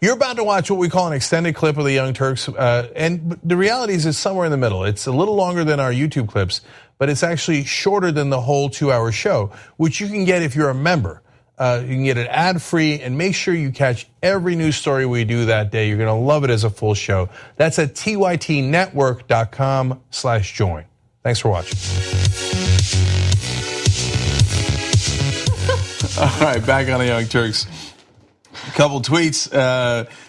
You're about to watch what we call an extended clip of the Young Turks, and the reality is it's somewhere in the middle. It's a little longer than our YouTube clips, but it's actually shorter than the whole 2-hour show, which you can get if you're a member. You can get it ad-free, and make sure you catch every news story we do that day. You're gonna love it as a full show. That's at tytnetwork.com/join. Thanks for watching. All right, back on the Young Turks. A couple tweets.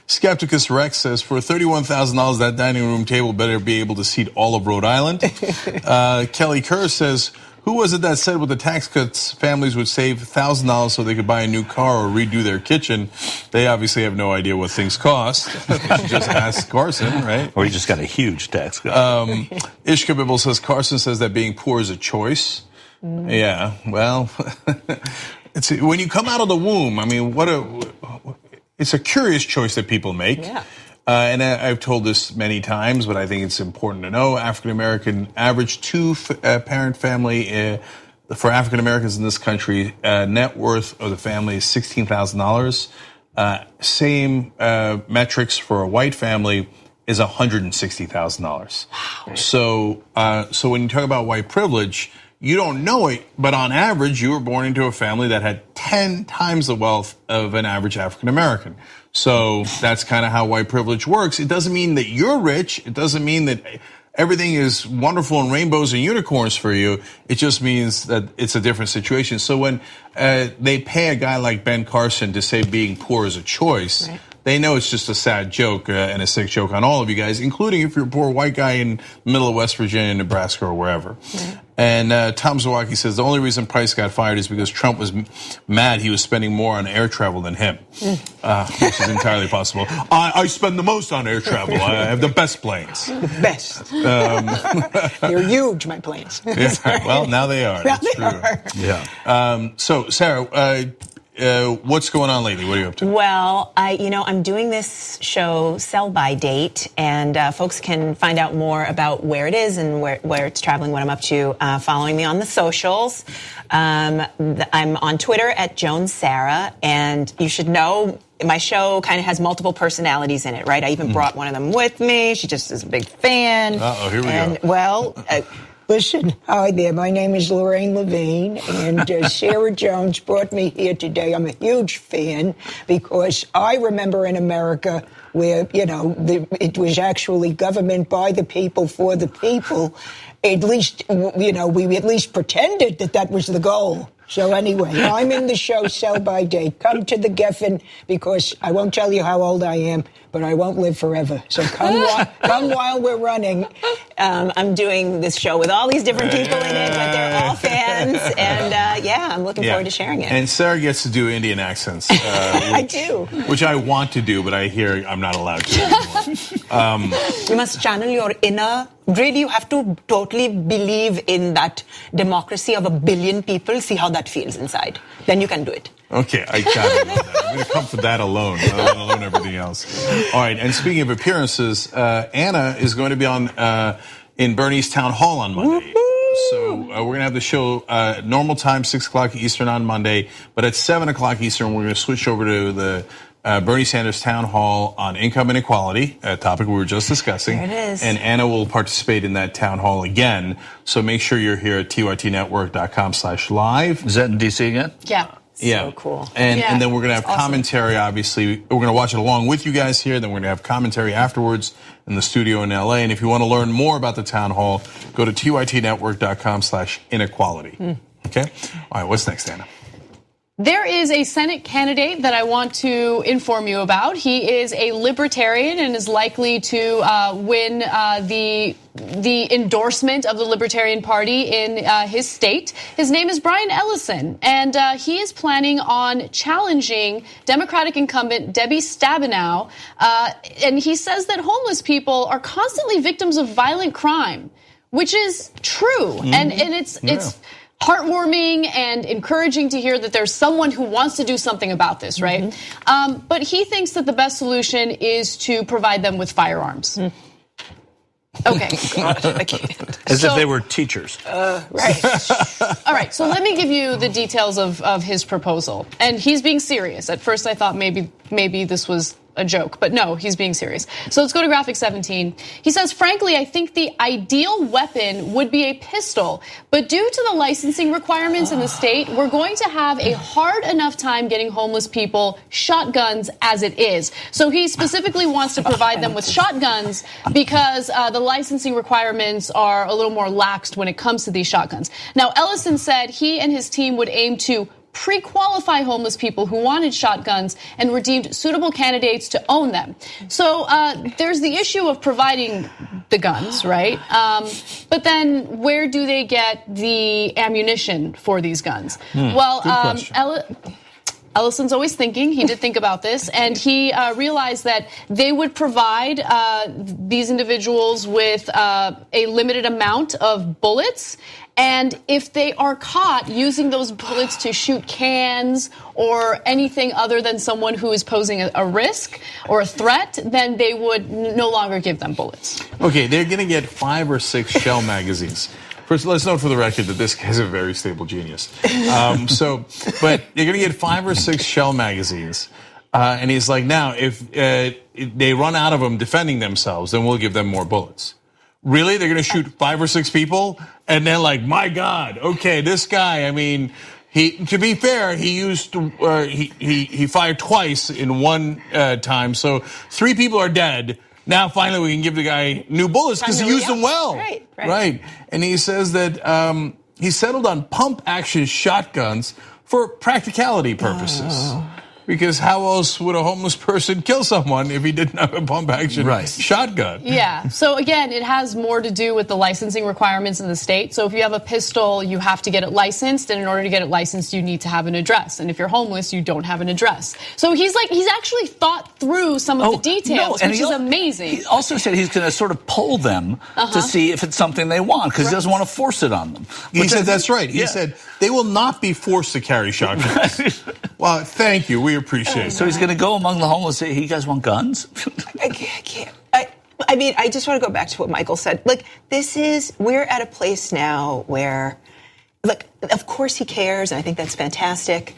Skepticus Rex says, for $31,000, that dining room table better be able to seat all of Rhode Island. Kelly Kerr says, who was it that said with the tax cuts, families would save $1,000 so they could buy a new car or redo their kitchen? They obviously have no idea what things cost. Just ask Carson, right? Or he just got a huge tax cut. Ishka Bibble says, Carson says that being poor is a choice. Yeah, well, when you come out of the womb, I mean, it's a curious choice that people make. Yeah. And I've told this many times, but I think it's important to know. African-American average two-parent family for African-Americans in this country, net worth of the family is $16,000. Same metrics for a white family is $160,000. Wow. So when you talk about white privilege, you don't know it, but on average, you were born into a family that had 10 times the wealth of an average African-American. So that's kind of how white privilege works. It doesn't mean that you're rich. It doesn't mean that everything is wonderful and rainbows and unicorns for you. It just means that it's a different situation. So when they pay a guy like Ben Carson to say being poor is a choice, right, they know it's just a sad joke and a sick joke on all of you guys, including if you're a poor white guy in the middle of West Virginia, Nebraska, or wherever. Right. And Tom Zawacki says the only reason Price got fired is because Trump was mad he was spending more on air travel than him, which is entirely possible. I spend the most on air travel. I have the best planes. The best. They're huge, my planes. Yeah, well, now they are. Now That's they true. are. Yeah. So, Sarah, what's going on lately? What are you up to? Well, I'm doing this show, Sell by Date, and folks can find out more about where it is and where it's traveling, what I'm up to, following me on the socials. I'm on Twitter at Jones Sarah, and you should know my show kind of has multiple personalities in it, right? I even brought one of them with me. She just is a big fan. Uh-oh, here we go. Well, listen, hi there. My name is Lorraine Levine, and Sarah Jones brought me here today. I'm a huge fan because I remember in America where, it was actually government by the people for the people. At least, we at least pretended that was the goal. So anyway, I'm in the show Sell by Date. Come to the Geffen because I won't tell you how old I am, but I won't live forever. So come while we're running. I'm doing this show with all these different people in it, but they're all fans. And I'm looking forward to sharing it. And Sarah gets to do Indian accents. I do. Which I want to do, but I hear I'm not allowed to anymore. You must channel your inner. Really, you have to totally believe in that democracy of 1 billion people. See how that feels inside. Then you can do it. Okay, I got it. I'm going to come for that alone. I don't want to learn everything else. All right, and speaking of appearances, Anna is going to be on in Bernie's town hall on Monday. So we're going to have the show normal time, 6 o'clock Eastern on Monday. But at 7 o'clock Eastern, we're going to switch over to the Bernie Sanders town hall on income inequality, a topic we were just discussing. There it is. And Anna will participate in that town hall again. So make sure you're here at tytnetwork.com/live. Is that in D.C. again? Yeah. Yeah. So cool. And then we're going to have commentary, obviously. We're going to watch it along with you guys here. Then we're going to have commentary afterwards in the studio in L.A. And if you want to learn more about the town hall, go to tytnetwork.com/inequality. Okay? All right, what's next, Anna? There is a Senate candidate that I want to inform you about. He is a libertarian and is likely to win the endorsement of the Libertarian Party in his state. His name is Brian Ellison, and he is planning on challenging Democratic incumbent Debbie Stabenow. And he says that homeless people are constantly victims of violent crime, which is true. And it's heartwarming and encouraging to hear that there's someone who wants to do something about this, right? But he thinks that the best solution is to provide them with firearms. Okay. God, I can't. As if they were teachers. Right. All right, so let me give you the details of his proposal. And he's being serious. At first I thought maybe this was a joke, but no, he's being serious. So let's go to graphic 17. He says, frankly, I think the ideal weapon would be a pistol, but due to the licensing requirements in the state, we're going to have a hard enough time getting homeless people shotguns as it is. So he specifically wants to provide them with shotguns because the licensing requirements are a little more laxed when it comes to these shotguns. Now, Ellison said he and his team would aim to pre-qualify homeless people who wanted shotguns and were deemed suitable candidates to own them. So there's the issue of providing the guns, right? But then where do they get the ammunition for these guns? Well, Ellison's always thinking. He did think about this, and he realized that they would provide these individuals with a limited amount of bullets. And if they are caught using those bullets to shoot cans or anything other than someone who is posing a risk or a threat, then they would no longer give them bullets. Okay, they're going to get 5 or 6 shell magazines. First, let's note for the record that this guy's a very stable genius. But you're going to get 5 or 6 shell magazines. And he's like, now, if they run out of them defending themselves, then we'll give them more bullets. Really? They're going to shoot 5 or 6 people? And then like, my God, okay, this guy, I mean, to be fair, he used, he fired twice in one time. So 3 people are dead. Now finally we can give the guy new bullets because he used them well. Right. And he says that he settled on pump action shotguns for practicality purposes. Because how else would a homeless person kill someone if he didn't have a pump action shotgun? Yeah. So again, it has more to do with the licensing requirements in the state. So if you have a pistol, you have to get it licensed, and in order to get it licensed, you need to have an address. And if you're homeless, you don't have an address. So he's actually thought through some of the details, which is amazing. He also said he's going to sort of poll them to see if it's something they want, because he doesn't want to force it on them. He said that's right. He said they will not be forced to carry shotguns. Well, thank you. We appreciate it. So he's going to go among the homeless and say, hey, you guys want guns? I can't. I mean, I just want to go back to what Michael said. Like, we're at a place now where, like, of course he cares, and I think that's fantastic.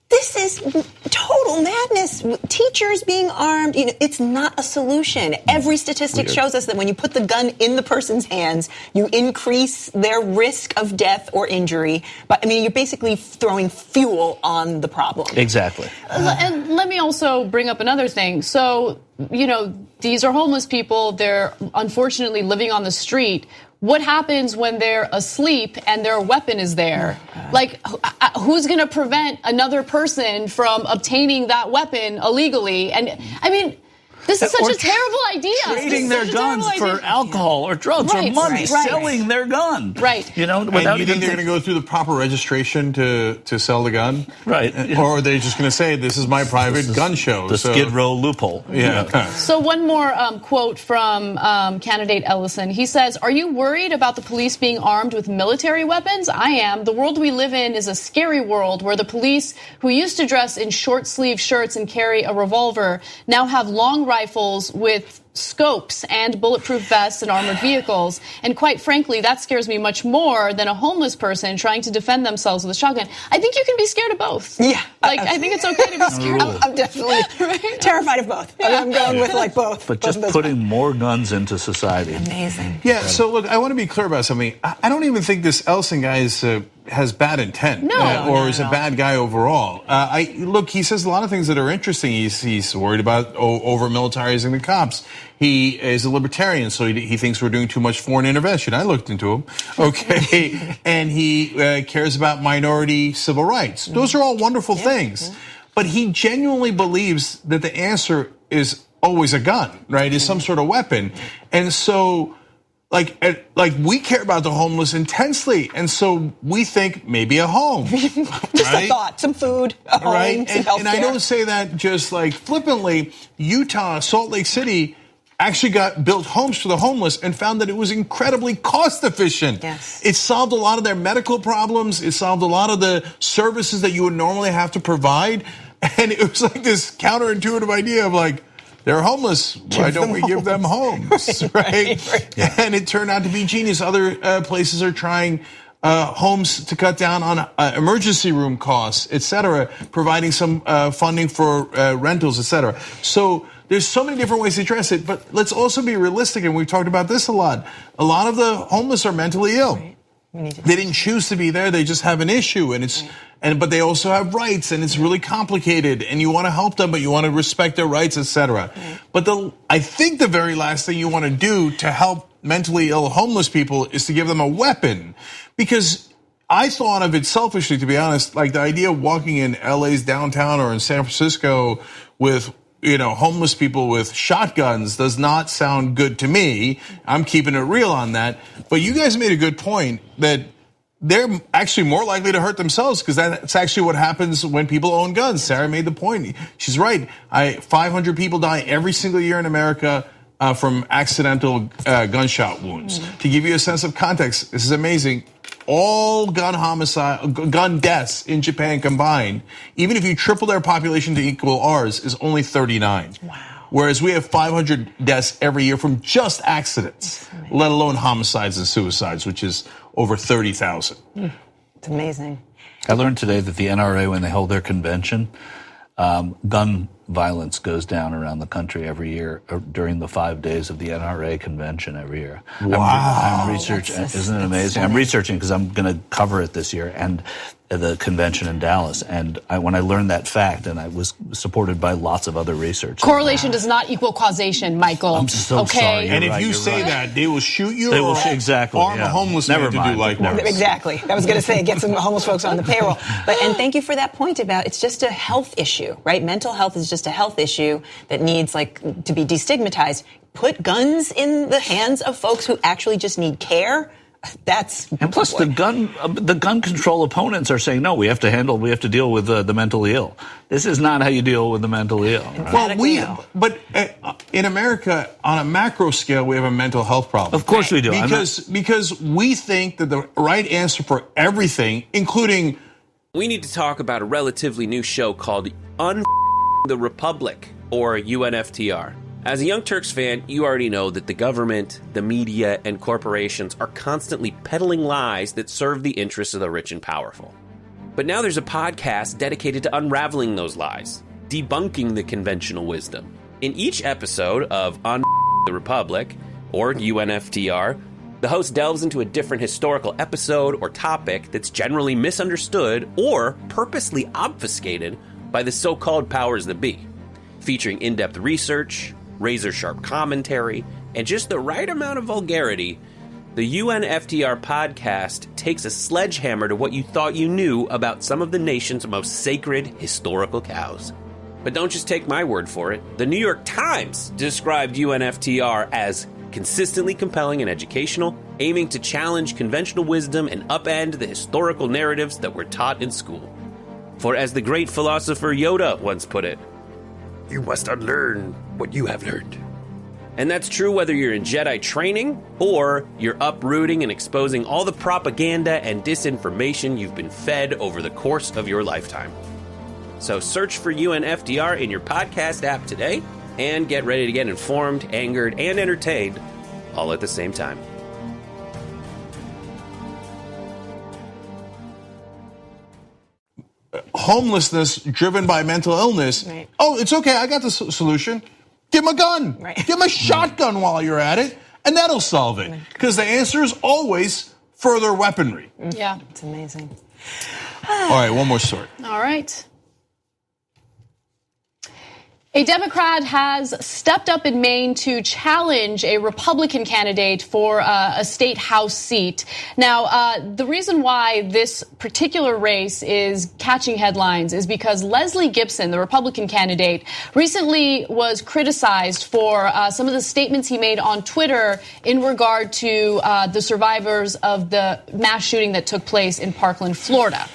This is total madness. Teachers being armed, it's not a solution. Every statistic shows us that when you put the gun in the person's hands, you increase their risk of death or injury. But I mean, you're basically throwing fuel on the problem. Exactly. And let me also bring up another thing. So, these are homeless people. They're unfortunately living on the street. What happens when they're asleep and their weapon is there? Like, who's going to prevent another person from obtaining that weapon illegally? And I mean, this is such a terrible idea. Trading their guns for alcohol or drugs or money, selling their gun. Right. And you think they're going to go through the proper registration to sell the gun? Right. Or are they just going to say, this is my private gun show? The Skid Row loophole. Yeah. So one more quote from candidate Ellison. He says, are you worried about the police being armed with military weapons? I am. The world we live in is a scary world where the police, who used to dress in short-sleeve shirts and carry a revolver, now have long rifles with scopes and bulletproof vests and armored vehicles. And quite frankly, that scares me much more than a homeless person trying to defend themselves with a shotgun. I think you can be scared of both. Yeah. I think it's okay to be scared of both. I'm definitely terrified of both. Yeah. I'm going with both. But just putting more guns into society. Amazing. Yeah, so look, I want to be clear about something. I don't even think this Ellison guy has bad intent or is a bad guy overall. Look, he says a lot of things that are interesting. He's worried about over-militarizing the cops. He is a libertarian, so he thinks we're doing too much foreign intervention. I looked into him. Okay. And he cares about minority civil rights. Those are all wonderful things. But he genuinely believes that the answer is always a gun, right? Is some sort of weapon. And so like we care about the homeless intensely, and so we think maybe a home, just a thought, some food, a home, right? some healthcare. And I don't say that just like flippantly. Utah, Salt Lake City actually built homes for the homeless and found that it was incredibly cost efficient. Yes. It solved a lot of their medical problems. It solved a lot of the services that you would normally have to provide, and it was like this counterintuitive idea of like, they're homeless. Why don't we give them homes, right? And it turned out to be genius. Other places are trying homes to cut down on emergency room costs, et cetera, providing some funding for rentals, et cetera. So there's so many different ways to address it, but let's also be realistic, and we've talked about this a lot. A lot of the homeless are mentally ill. Right. They didn't choose to be there, they just have an issue, but they also have rights, and it's really complicated, and you want to help them, but you want to respect their rights, etc. Right. But I think the very last thing you want to do to help mentally ill homeless people is to give them a weapon, because I thought of it selfishly, to be honest, like the idea of walking in LA's downtown or in San Francisco with homeless people with shotguns does not sound good to me. I'm keeping it real on that. But you guys made a good point that they're actually more likely to hurt themselves, because that's actually what happens when people own guns. Sarah made the point. She's right. 500 people die every single year in America from accidental gunshot wounds. Mm-hmm. To give you a sense of context, this is amazing. All gun deaths in Japan combined, even if you triple their population to equal ours, is only 39. Wow. Whereas we have 500 deaths every year from just accidents, let alone homicides and suicides, which is over 30,000. It's amazing. I learned today that the NRA, when they hold their convention, gun violence goes down around the country every year during the 5 days of the NRA convention every year. Wow. I'm researching. Isn't it amazing? I'm researching because I'm going to cover it this year, and the convention in Dallas. And when I learned that fact, and I was supported by lots of other research. Correlation does not equal causation, Michael. I'm so sorry. And if you say that, they will shoot you or exactly, arm a homeless man to do likewise. Exactly. I was going to say, get some homeless folks on the payroll. And thank you for that point about it's just a health issue, right? Mental health is just a health issue that needs to be destigmatized. Put guns in the hands of folks who actually just need care. And plus the gun control opponents are saying, no, we have to deal with the mentally ill. This is not how you deal with the mentally ill. Right? Well, but in America, on a macro scale, we have a mental health problem. Of course we do. Because we think that the right answer for everything, including... We need to talk about a relatively new show called the Republic, or UNFTR. As a Young Turks fan, you already know that the government, the media, and corporations are constantly peddling lies that serve the interests of the rich and powerful. But now there's a podcast dedicated to unraveling those lies, debunking the conventional wisdom. In each episode of On the Republic, or UNFTR, the host delves into a different historical episode or topic that's generally misunderstood or purposely obfuscated by the so-called powers that be, featuring in-depth research, razor-sharp commentary, and just the right amount of vulgarity. The UNFTR podcast takes a sledgehammer to what you thought you knew about some of the nation's most sacred historical cows. But don't just take my word for it. The New York Times described UNFTR as consistently compelling and educational, aiming to challenge conventional wisdom and upend the historical narratives that were taught in school. For as the great philosopher Yoda once put it, you must unlearn what you have learned. And that's true whether you're in Jedi training or you're uprooting and exposing all the propaganda and disinformation you've been fed over the course of your lifetime. So search for UNFTR in your podcast app today and get ready to get informed, angered, and entertained all at the same time. Homelessness driven by mental illness. Right. Oh, it's okay. I got the solution. Give him a gun. Right. Give him a shotgun while you're at it, and that'll solve it. Because the answer is always further weaponry. Yeah. It's amazing. All right, one more story. All right. A Democrat has stepped up in Maine to challenge a Republican candidate for a state House seat. Now, the reason why this particular race is catching headlines is because Leslie Gibson, the Republican candidate, recently was criticized for some of the statements he made on Twitter in regard to the survivors of the mass shooting that took place in Parkland, Florida.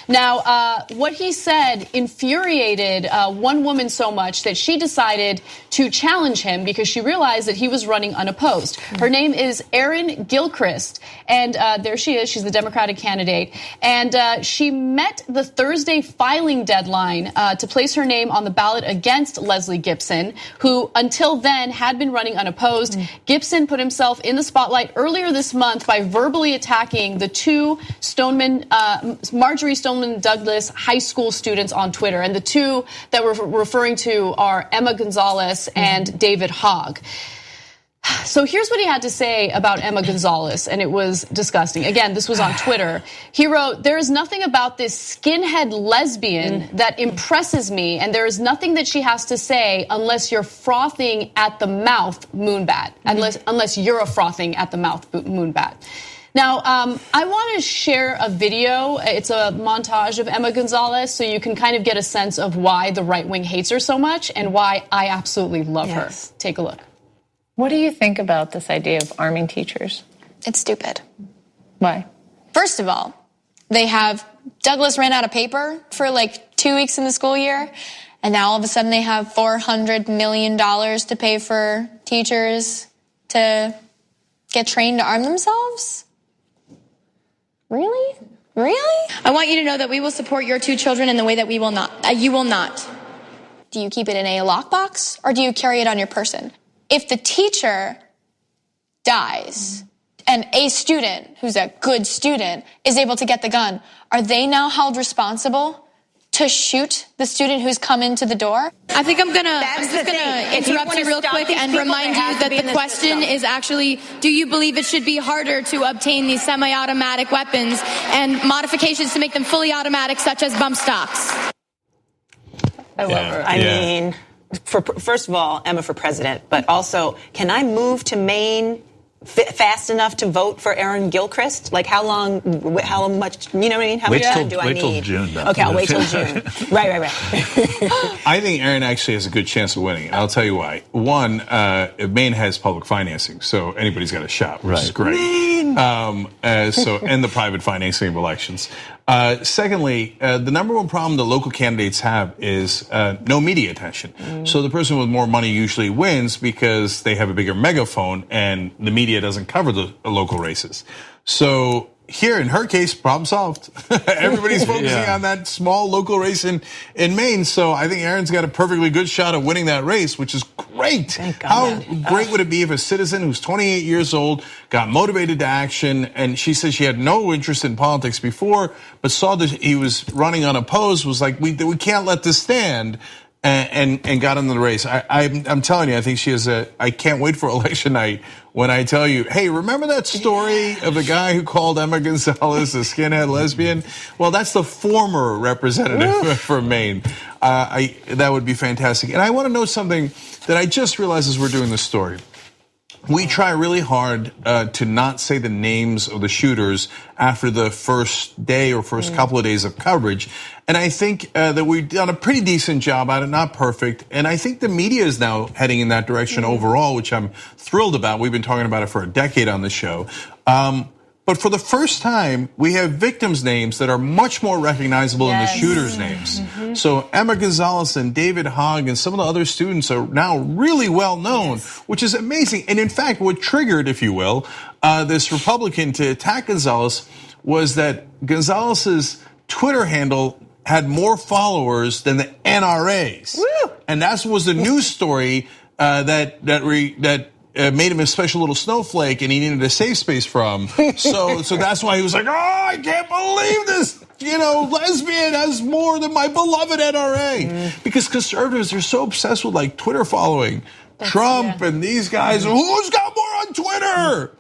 Now, what he said infuriated one woman so much that she decided to challenge him because she realized that he was running unopposed. Her name is Erin Gilchrist, and there she is. She's the Democratic candidate. And she met the Thursday filing deadline to place her name on the ballot against Leslie Gibson, who until then had been running unopposed. Gibson put himself in the spotlight earlier this month by verbally attacking the two Marjorie Stoneman Stoneman Douglas high school students on Twitter. And the two that we're referring to are Emma Gonzalez and David Hogg. So here's what he had to say about Emma Gonzalez, and it was disgusting. Again, this was on Twitter. He wrote, "There is nothing about this skinhead lesbian that impresses me, and there is nothing that she has to say unless you're frothing at the mouth, Moonbat. Unless you're a frothing at the mouth, Moonbat." Now, I want to share a video. It's a montage of Emma Gonzalez, so you can kind of get a sense of why the right wing hates her so much and why I absolutely love her. Take a look. What do you think about this idea of arming teachers? It's stupid. Why? First of all, Douglas ran out of paper for like 2 weeks in the school year, and now all of a sudden they have $400 million to pay for teachers to get trained to arm themselves? Really? Really? I want you to know that we will support your two children in the way that we will not. You will not. Do you keep it in a lockbox, or do you carry it on your person? If the teacher dies and a student who's a good student is able to get the gun, are they now held responsible to shoot the student who's come into the door? I think I'm just gonna interrupt you real quick and remind you that the question is actually, do you believe it should be harder to obtain these semi-automatic weapons and modifications to make them fully automatic, such as bump stocks? I love her. I mean, first of all, Emma for president, but also, can I move to Maine fast enough to vote for Aaron Gilchrist? Like, how much, you know what I mean? How much time do I need? Wait till June. Okay, I'll wait till June. Right. I think Aaron actually has a good chance of winning. I'll tell you why. One, Maine has public financing, so anybody's got a shot, which is great. And the private financing of elections. Secondly, the number one problem the local candidates have is no media attention. So the person with more money usually wins because they have a bigger megaphone and the media doesn't cover the local races. So here, in her case, problem solved. Everybody's focusing on that small local race in Maine. So I think Aaron's got a perfectly good shot of winning that race, which is great. Thank God. How great would it be if a citizen who's 28 years old got motivated to action, and she said she had no interest in politics before, but saw that he was running unopposed, was like, we can't let this stand. And got into the race. I'm telling you, I think she has I can't wait for election night when I tell you, hey, remember that story of the guy who called Emma Gonzalez a skinhead lesbian? Well, that's the former representative from Maine. That would be fantastic. And I want to know something that I just realized as we're doing this story. We try really hard to not say the names of the shooters after the first day or first couple of days of coverage. And I think that we've done a pretty decent job at it, not perfect. And I think the media is now heading in that direction overall, which I'm thrilled about. We've been talking about it for a decade on the show. But for the first time, we have victims' names that are much more recognizable than the shooters' names. So Emma Gonzalez and David Hogg and some of the other students are now really well known, which is amazing. And in fact, what triggered, if you will, this Republican to attack Gonzalez was that Gonzalez's Twitter handle had more followers than the NRA's. And that was the news story that made him a special little snowflake, and he needed a safe space from. So that's why he was like, oh, I can't believe this. Lesbian has more than my beloved NRA. Because conservatives are so obsessed with like Twitter following. Trump and these guys, who's got more on Twitter?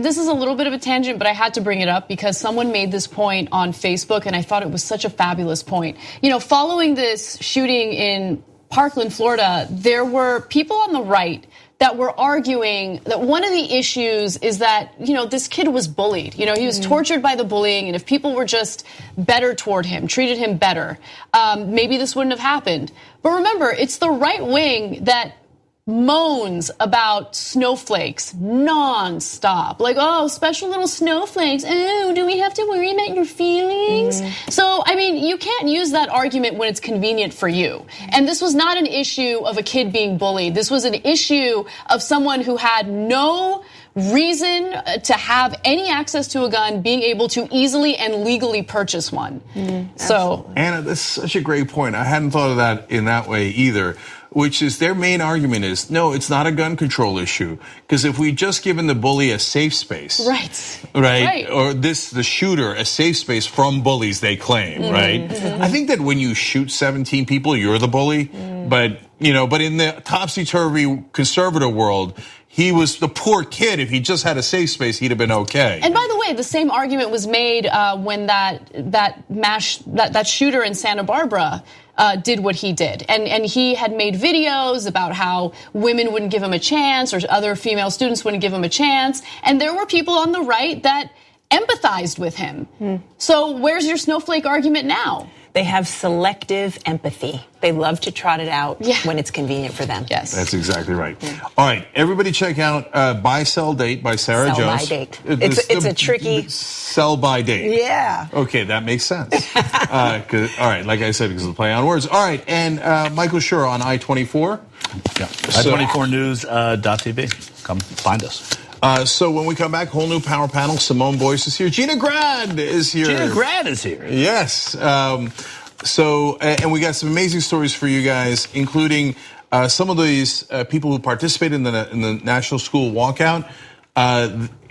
This is a little bit of a tangent, but I had to bring it up because someone made this point on Facebook, and I thought it was such a fabulous point. Following this shooting in Parkland, Florida, there were people on the right that were arguing that one of the issues is that, this kid was bullied. He was tortured by the bullying, and if people were just better toward him, treated him better, maybe this wouldn't have happened. But remember, it's the right wing that moans about snowflakes nonstop. Like, oh, special little snowflakes. Oh, do we have to worry about your feelings? So, you can't use that argument when it's convenient for you. And this was not an issue of a kid being bullied. This was an issue of someone who had no reason to have any access to a gun, being able to easily and legally purchase one. So, Anna, that's such a great point. I hadn't thought of that in that way either. which is their main argument is, no, it's not a gun control issue. Because if we just given the bully a safe space, right, or the shooter a safe space from bullies, they claim, right? I think that when you shoot 17 people, you're the bully. But in the topsy-turvy conservative world, he was the poor kid. If he just had a safe space, he'd have been okay. And by the way, the same argument was made when that shooter in Santa Barbara did what he did. And he had made videos about how women wouldn't give him a chance or other female students wouldn't give him a chance. And there were people on the right that empathized with him. So where's your snowflake argument now? They have selective empathy. They love to trot it out when it's convenient for them. Yes. That's exactly right. All right, everybody check out Buy, Sell, Date by Sarah Jones. Sell, buy, date. It's a tricky... Sell, buy, date. Yeah. Okay, that makes sense. All right, like I said, because of the play on words. All right, and Michael Schur on I-24. Yeah, I24news.tv. Come find us. So when we come back, whole new power panel. Simone Boyce is here. Gina Grad is here. Yes. And we got some amazing stories for you guys, including some of these people who participated in the National School Walkout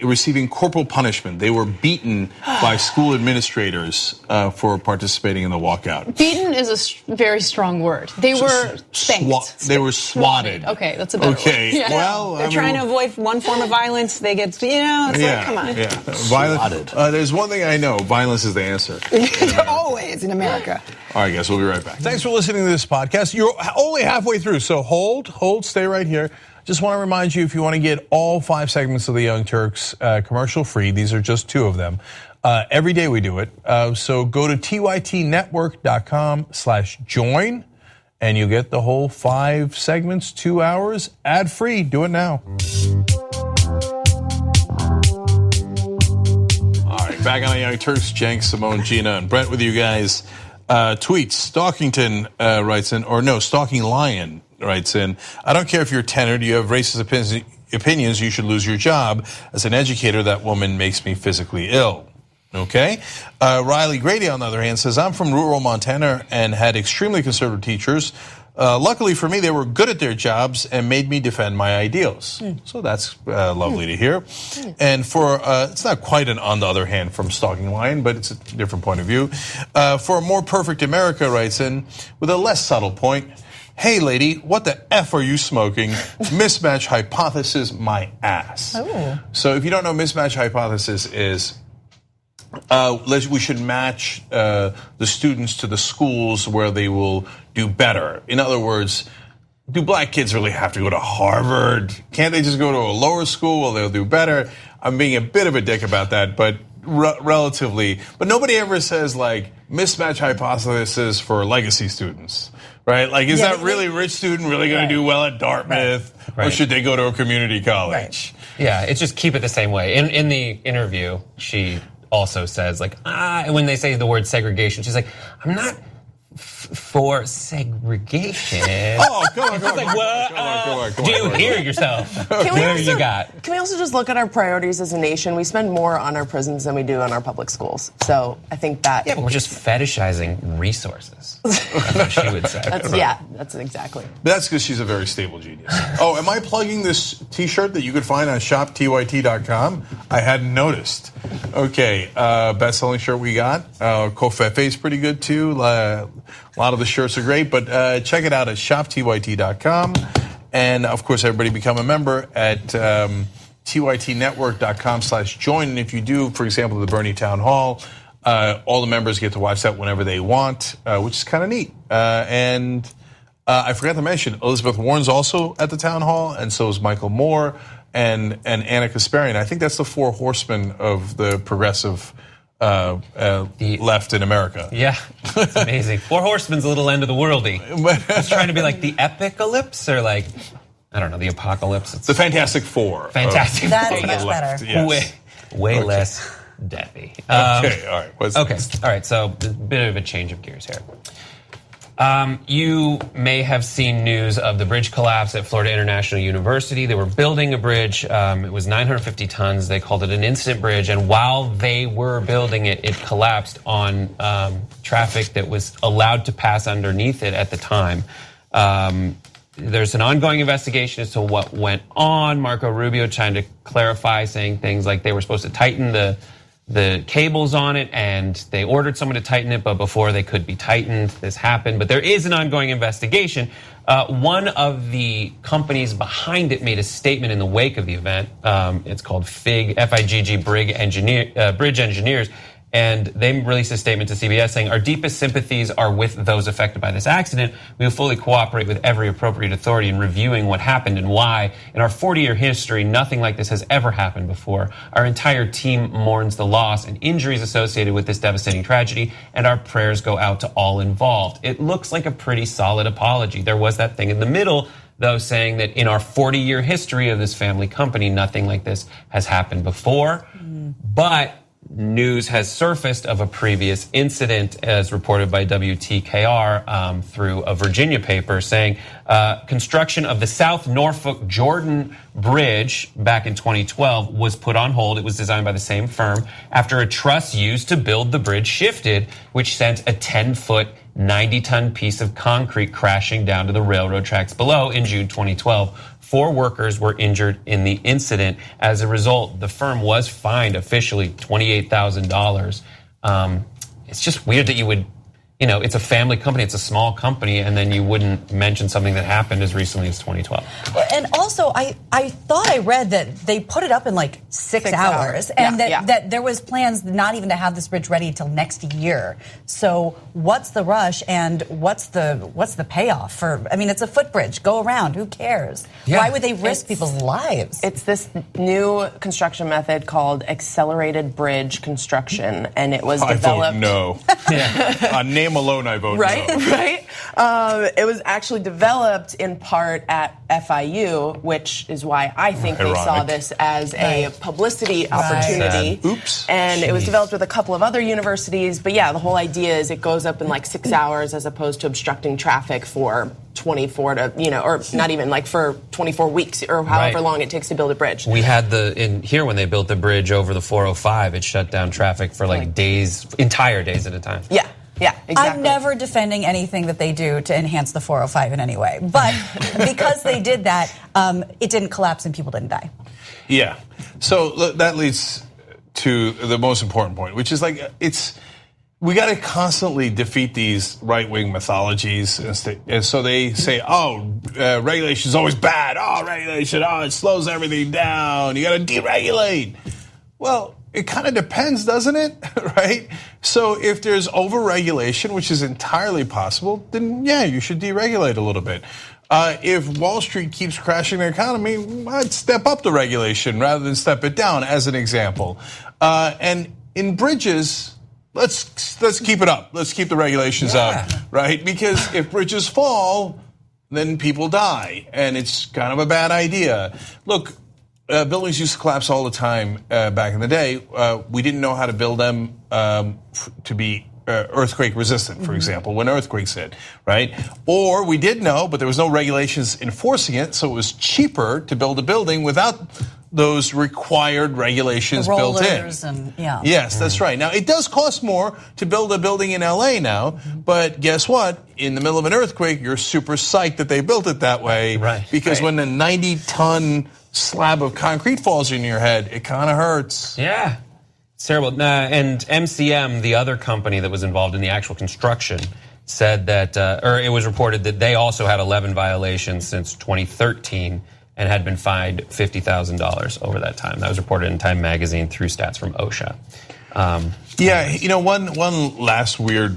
receiving corporal punishment. They were beaten by school administrators for participating in the walkout. Beaten is a very strong word. They were spanked. They were swatted. Okay, that's a better word. Yeah. Well, they're trying to avoid one form of violence. They get, like, come on. Yeah, violence. There's one thing I know: violence is the answer. Always in America. All right, guys, we'll be right back. Thanks for listening to this podcast. You're only halfway through, so hold, stay right here. Just want to remind you, if you want to get all 5 segments of the Young Turks commercial free, these are just 2 of them. Every day we do it. So go to tytnetwork.com/join and you get the whole 5 segments, 2 hours, ad free. Do it now. All right, back on the Young Turks, Cenk, Simone, Gina, and Brent with you guys. Tweets, Stalkington writes in, Stalking Lion writes in, I don't care if you're tenured, you have racist opinions, you should lose your job. As an educator, that woman makes me physically ill. Okay? Riley Grady, on the other hand, says, I'm from rural Montana and had extremely conservative teachers. Luckily for me, they were good at their jobs and made me defend my ideals. So that's lovely to hear. And for, it's not quite an on the other hand from Stalking Lion, but it's a different point of view. For a more perfect America writes in, with a less subtle point, hey lady, what the F are you smoking? Mismatch hypothesis, my ass. Oh. So if you don't know, mismatch hypothesis is, we should match the students to the schools where they will do better. In other words, do black kids really have to go to Harvard? Can't they just go to a lower school where they'll do better? I'm being a bit of a dick about that, but relatively. But nobody ever says, like, mismatch hypothesis for legacy students, right? Like, is that really rich student really going to do well at Dartmouth? Or should they go to a community college? Yeah, it's just keep it the same way. In the interview, she also says, like, when they say the word segregation, she's like, I'm not for segregation. Oh, come on. Like, what? Do you hear yourself? Can we also just look at our priorities as a nation? We spend more on our prisons than we do on our public schools. So I think that... Yeah, but we're just fetishizing resources. That's what she would say. That's exactly. That's because she's a very stable genius. Oh, am I plugging this T-shirt that you could find on shoptyt.com? I hadn't noticed. Okay, best-selling shirt we got. Kofefe is pretty good, too. A lot of the shirts are great, but check it out at shoptyt.com. And, of course, everybody become a member at tytnetwork.com/join. And if you do, for example, the Bernie Town Hall, all the members get to watch that whenever they want, which is kind of neat. And I forgot to mention, Elizabeth Warren's also at the Town Hall, and so is Michael Moore and Anna Kasparian. I think that's the 4 horsemen of the progressive left in America. Yeah, it's amazing. 4 horsemen's a little end of the worldy. It's trying to be like the epicalypse or like, I don't know, the apocalypse. It's the Fantastic Four. Fantastic Four. That's much better. Yes. Way less deathy. Okay, all right. All right, so a bit of a change of gears here. You may have seen news of the bridge collapse at Florida International University. They were building a bridge. It was 950 tons. They called it an incident bridge. And while they were building it, it collapsed on traffic that was allowed to pass underneath it at the time. There's an ongoing investigation as to what went on. Marco Rubio trying to clarify, saying things like they were supposed to tighten the cables on it, and they ordered someone to tighten it, but before they could be tightened, this happened. But there is an ongoing investigation. One of the companies behind it made a statement in the wake of the event. It's called FIG, F-I-G-G, Bridge Engineers. And they released a statement to CBS saying, our deepest sympathies are with those affected by this accident. We will fully cooperate with every appropriate authority in reviewing what happened and why. In our 40-year history, nothing like this has ever happened before. Our entire team mourns the loss and injuries associated with this devastating tragedy, and our prayers go out to all involved. It looks like a pretty solid apology. There was that thing in the middle, though, saying that in our 40-year history of this family company, nothing like this has happened before. But news has surfaced of a previous incident, as reported by WTKR through a Virginia paper, saying construction of the South Norfolk Jordan Bridge back in 2012 was put on hold. It was designed by the same firm after a truss used to build the bridge shifted, which sent a 10-foot, 90-ton piece of concrete crashing down to the railroad tracks below in June 2012. 4 workers were injured in the incident. As a result, the firm was fined officially $28,000. It's just weird that you would, it's a family company, it's a small company, and then you wouldn't mention something that happened as recently as 2012. And also, I thought I read that they put it up in like 6 hours, and that there was plans not even to have this bridge ready till next year. So what's the rush, and what's the payoff for? I mean, it's a footbridge. Go around. Who cares? Yeah. Why would they risk people's lives? It's this new construction method called accelerated bridge construction, and it was developed. I vote no. On name alone, I vote no. Right. It was actually developed in part at FIU, which is why I think they saw this as a publicity opportunity. Oops. And it was developed with a couple of other universities. But yeah, the whole idea is it goes up in like 6 hours as opposed to obstructing traffic for 24 to, or not even like for 24 weeks or however long it takes to build a bridge. We had in here when they built the bridge over the 405, it shut down traffic for like days, entire days at a time. Yeah. Yeah, exactly. I'm never defending anything that they do to enhance the 405 in any way. But because they did that, it didn't collapse and people didn't die. Yeah. So that leads to the most important point, which is like we got to constantly defeat these right-wing mythologies. And so they say, regulation is always bad. Regulation, it slows everything down. You got to deregulate. Well, it kind of depends, doesn't it? Right? So if there's overregulation, which is entirely possible, then yeah, you should deregulate a little bit. If Wall Street keeps crashing the economy, I'd step up the regulation rather than step it down, as an example. And in bridges, let's keep it up. Let's keep the regulations up, right? Because if bridges fall, then people die, and it's kind of a bad idea. Look, buildings used to collapse all the time back in the day. We didn't know how to build them to be earthquake resistant, for example, when earthquakes hit, right? Or we did know, but there was no regulations enforcing it, so it was cheaper to build a building without those required regulations built in. Yes, that's right. Now, it does cost more to build a building in LA now, but guess what? In the middle of an earthquake, you're super psyched that they built it that way. Right. Because when a 90-ton slab of concrete falls in your head, it kind of hurts. Yeah. It's terrible. And MCM, the other company that was involved in the actual construction, said that, or it was reported that they also had 11 violations since 2013 and had been fined $50,000 over that time. That was reported in Time Magazine through stats from OSHA. One last weird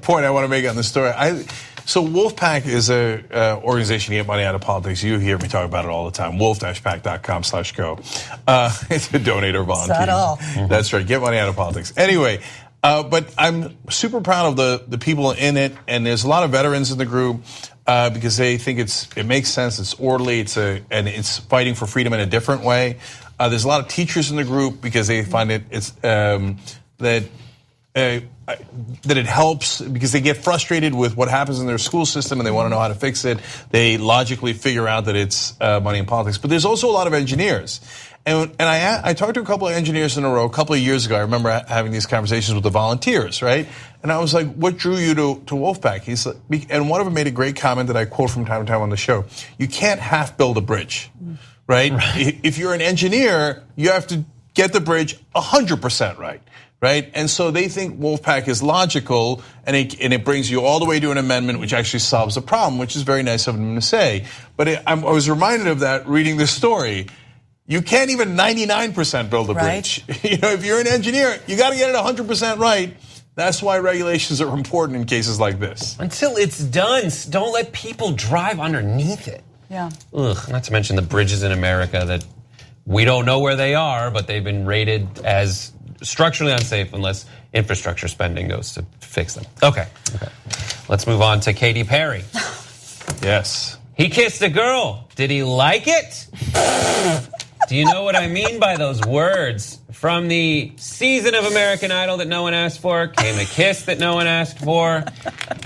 point I want to make on this story. So Wolfpack is a organization to get money out of politics. You hear me talk about it all the time. wolf-pack.com/go. It's a donate or volunteer. Not all. That's right. Get money out of politics. Anyway, but I'm super proud of the people in it, and there's a lot of veterans in the group because they think it makes sense. It's orderly. And it's fighting for freedom in a different way. There's a lot of teachers in the group because they find that it helps because they get frustrated with what happens in their school system and they want to know how to fix it. They logically figure out that it's money in politics. But there's also a lot of engineers. And I talked to a couple of engineers in a row a couple of years ago. I remember having these conversations with the volunteers, right? And I was like, what drew you to Wolfpack? He's like, and one of them made a great comment that I quote from time to time on the show. You can't half build a bridge, right? If you're an engineer, you have to get the bridge 100% right. Right, and so they think Wolfpack is logical, and it brings you all the way to an amendment, which actually solves the problem, which is very nice of them to say. But I was reminded of that reading this story. You can't even 99% build a bridge. You know, if you're an engineer, you got to get it 100% right. That's why regulations are important in cases like this. Until it's done, don't let people drive underneath it. Yeah. Ugh, not to mention the bridges in America that we don't know where they are, but they've been rated as structurally unsafe unless infrastructure spending goes to fix them. Okay. Let's move on to Katy Perry. Yes. He kissed a girl. Did he like it? Do you know what I mean by those words? From the season of American Idol that no one asked for came a kiss that no one asked for.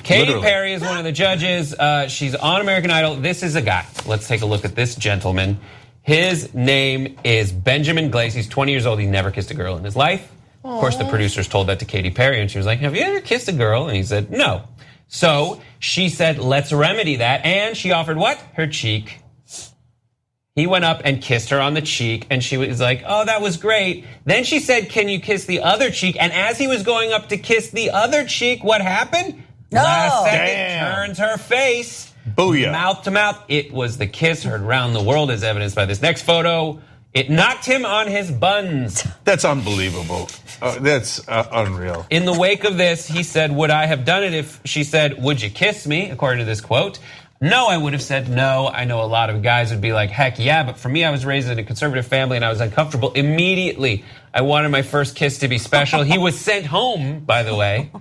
Katy Perry is one of the judges. She's on American Idol. This is a guy. Let's take a look at this gentleman. His name is Benjamin Glaze. He's 20 years old. He never kissed a girl in his life. Aww. Of course, the producers told that to Katy Perry, and she was like, have you ever kissed a girl? And he said, no. So she said, let's remedy that. And she offered what? Her cheek. He went up and kissed her on the cheek, and she was like, oh, that was great. Then she said, can you kiss the other cheek? And as he was going up to kiss the other cheek, what happened? No. Last second, turns her face. Booyah. Mouth to mouth. It was the kiss heard around the world, as evidenced by this next photo. It knocked him on his buns. That's unbelievable. That's unreal. In the wake of this, he said, would I have done it if she said, would you kiss me? According to this quote. No, I would have said no. I know a lot of guys would be like, heck yeah, but for me, I was raised in a conservative family and I was uncomfortable. Immediately, I wanted my first kiss to be special. He was sent home, by the way,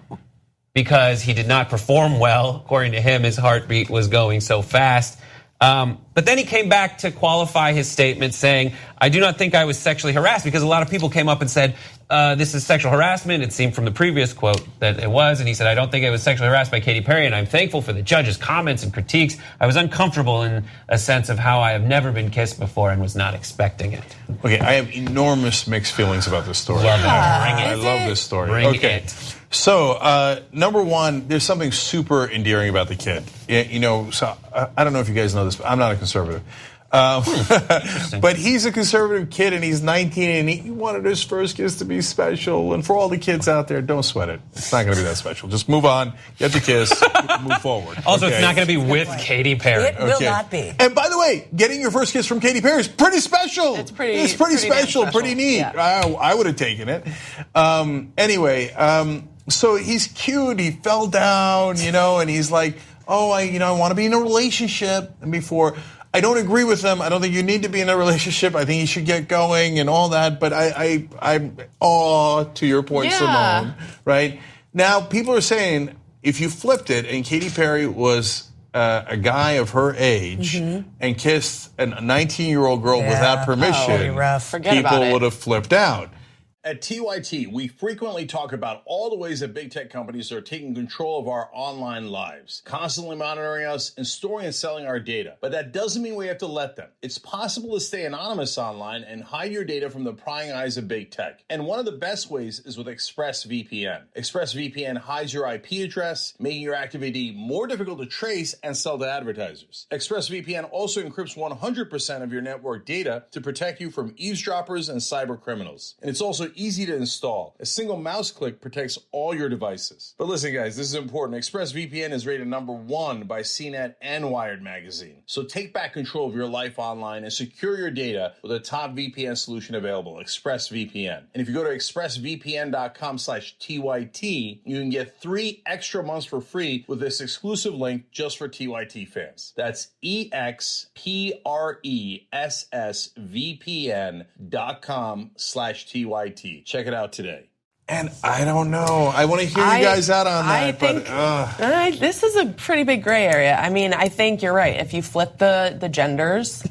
because he did not perform well. According to him, his heartbeat was going so fast. But then he came back to qualify his statement saying, I do not think I was sexually harassed, because a lot of people came up and said, this is sexual harassment. It seemed from the previous quote that it was. And he said, I don't think I was sexually harassed by Katy Perry, and I'm thankful for the judges' comments and critiques. I was uncomfortable in a sense of how I have never been kissed before and was not expecting it. Okay, I have enormous mixed feelings about this story. Love it. Bring it. I love this story. Bring okay. it. So, number one, there's something super endearing about the kid. You know, so I don't know if you guys know this, but I'm not a conservative. But he's a conservative kid, and he's 19, and he wanted his first kiss to be special. And for all the kids out there, don't sweat it. It's not going to be that special. Just move on, get the kiss, move forward. Also, It's not going to be with Katy Perry. It will not be. And by the way, getting your first kiss from Katy Perry is pretty special. It's pretty special, pretty neat. Yeah. I would have taken it. Anyway, so he's cute. He fell down, you know, and he's like, oh, I want to be in a relationship. And before, I don't agree with him. I don't think you need to be in a relationship. I think you should get going and all that. But I'm to your point, Simone, right? Now, people are saying if you flipped it and Katy Perry was a guy of her age and kissed a 19-year-old girl without permission, people would have flipped out. At TYT, we frequently talk about all the ways that big tech companies are taking control of our online lives, constantly monitoring us and storing and selling our data. But that doesn't mean we have to let them. It's possible to stay anonymous online and hide your data from the prying eyes of big tech. And one of the best ways is with ExpressVPN. ExpressVPN hides your IP address, making your activity more difficult to trace and sell to advertisers. ExpressVPN also encrypts 100% of your network data to protect you from eavesdroppers and cyber criminals. And it's also easy to install. A single mouse click protects all your devices. But listen, guys, this is important. ExpressVPN is rated #1 by CNET and Wired magazine. So take back control of your life online and secure your data with a top VPN solution available, ExpressVPN. And if you go to expressvpn.com/TYT, you can get 3 extra months for free with this exclusive link just for TYT fans. That's expressvpn.com/TYT. Check it out today. And I don't know. I want to hear you guys out on that. This is a pretty big gray area. I mean, I think you're right. If you flip the genders,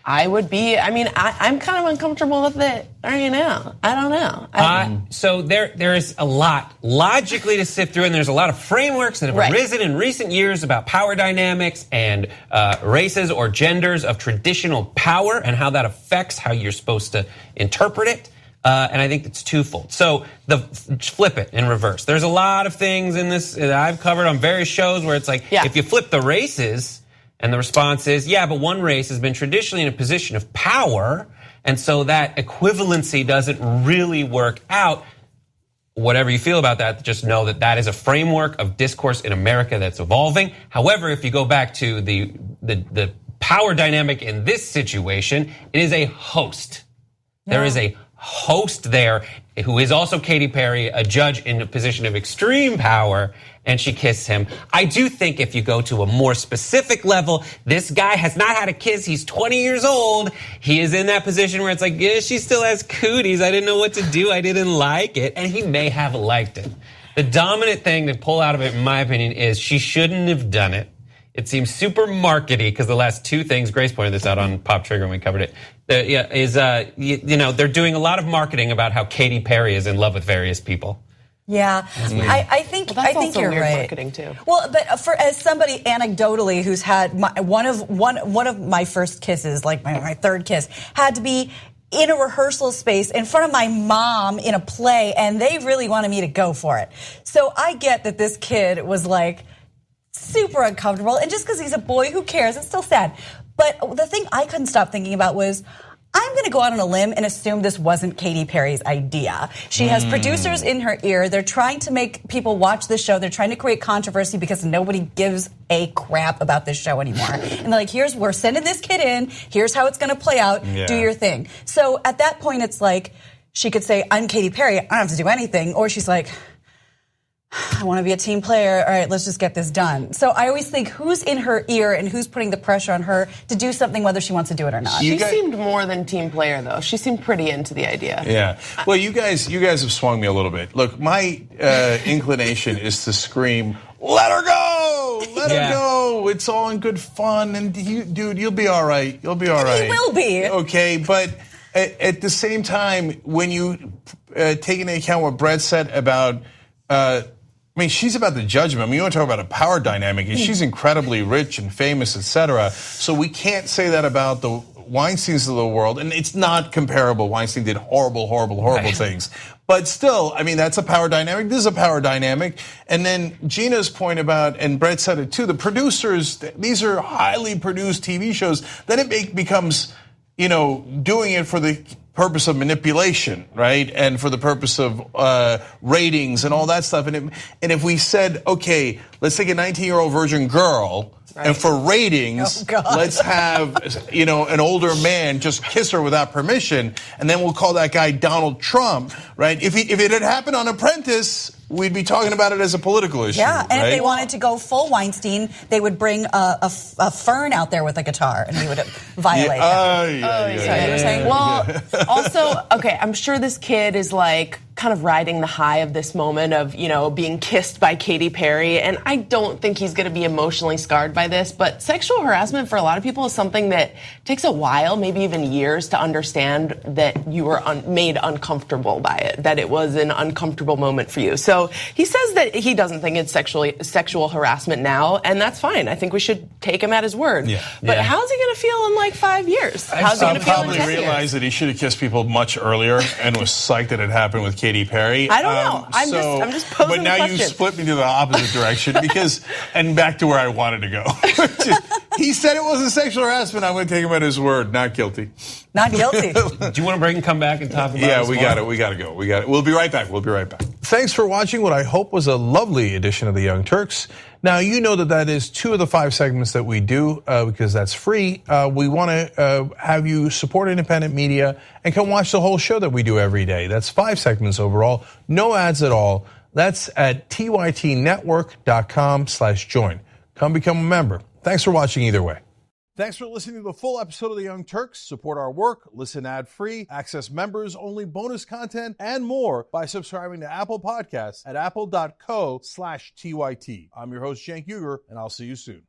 I would be. I mean, I'm kind of uncomfortable with it right now. I don't know. So there is a lot logically to sift through, and there's a lot of frameworks that have arisen in recent years about power dynamics and races or genders of traditional power and how that affects how you're supposed to interpret it. And I think it's twofold. So flip it in reverse. There's a lot of things in this that I've covered on various shows where it's like, if you flip the races, and the response is, yeah, but one race has been traditionally in a position of power, and so that equivalency doesn't really work out. Whatever you feel about that, just know that that is a framework of discourse in America that's evolving. However, if you go back to the power dynamic in this situation, it is a host. Yeah. There is a host there who is also Katy Perry, a judge in a position of extreme power, and she kissed him. I do think if you go to a more specific level, this guy has not had a kiss. He's 20 years old. He is in that position where it's like, yeah, she still has cooties. I didn't know what to do. I didn't like it. And he may have liked it. The dominant thing to pull out of it, in my opinion, is she shouldn't have done it. It seems super markety because the last two things, Grace pointed this out on Pop Trigger when we covered it, they're doing a lot of marketing about how Katy Perry is in love with various people. Yeah, I think you're right. Marketing too. Well, but as somebody anecdotally who's had one of my first kisses, like my third kiss, had to be in a rehearsal space in front of my mom in a play, and they really wanted me to go for it. So I get that this kid was like super uncomfortable, and just because he's a boy, who cares? It's still sad. But the thing I couldn't stop thinking about was, I'm going to go out on a limb and assume this wasn't Katy Perry's idea. She has producers in her ear. They're trying to make people watch this show. They're trying to create controversy because nobody gives a crap about this show anymore. And they're like, we're sending this kid in. Here's how it's going to play out. Yeah. Do your thing. So at that point, it's like, she could say, I'm Katy Perry. I don't have to do anything. Or she's like, I want to be a team player. All right, let's just get this done. So I always think, who's in her ear and who's putting the pressure on her to do something, whether she wants to do it or not. She seemed more than team player, though. She seemed pretty into the idea. Yeah. Well, you guys have swung me a little bit. Look, my inclination is to scream, let her go! Let her go! It's all in good fun. And dude, you'll be all right. You'll be all right. He will be. Okay, but at the same time, when you take into account what Brett said about... I mean, she's about the judgment. I mean, you want to talk about a power dynamic, and she's incredibly rich and famous, et cetera. So we can't say that about the Weinsteins of the world, and it's not comparable. Weinstein did horrible things. But still, I mean, that's a power dynamic. This is a power dynamic. And then Gina's point about, and Brett said it too, the producers, these are highly produced TV shows. Then it becomes, doing it for the purpose of manipulation, right? And for the purpose of ratings and all that stuff. And if we said, okay, let's take a 19-year-old virgin girl, right, and for ratings, let's have an older man just kiss her without permission, and then we'll call that guy Donald Trump, right? If it had happened on Apprentice, we'd be talking about it as a political issue. Yeah, and right? if they wanted to go full Weinstein, they would bring a fern out there with a guitar, and he would violate that. You were saying? Well, also, okay, I'm sure this kid is like kind of riding the high of this moment of, being kissed by Katy Perry. And I don't think he's going to be emotionally scarred by this. But sexual harassment for a lot of people is something that takes a while, maybe even years, to understand that you were made uncomfortable by it, that it was an uncomfortable moment for you. So he says that he doesn't think it's sexual harassment now, and that's fine. I think we should take him at his word. Yeah. But how's he going to feel in like 5 years? How's he going to feel in 10 years? Probably realized that he should have kissed people much earlier and was psyched that it happened with Katy Perry. I don't know. I'm just posing But now the question. you split me to the opposite direction and back to where I wanted to go. He said it wasn't sexual harassment. I'm going to take him at his word. Not guilty. Not guilty. Do you want to break and come back and talk about it? Yeah, we got to go. We'll be right back. Thanks for watching what I hope was a lovely edition of the Young Turks. Now, you know that is 2 of the 5 segments that we do because that's free. We want to have you support independent media and come watch the whole show that we do every day. That's 5 segments overall, no ads at all. That's at tytnetwork.com/join. Come become a member. Thanks for watching either way. Thanks for listening to the full episode of The Young Turks. Support our work, listen ad-free, access members-only bonus content, and more by subscribing to Apple Podcasts at apple.co/TYT. I'm your host, Cenk Uygur, and I'll see you soon.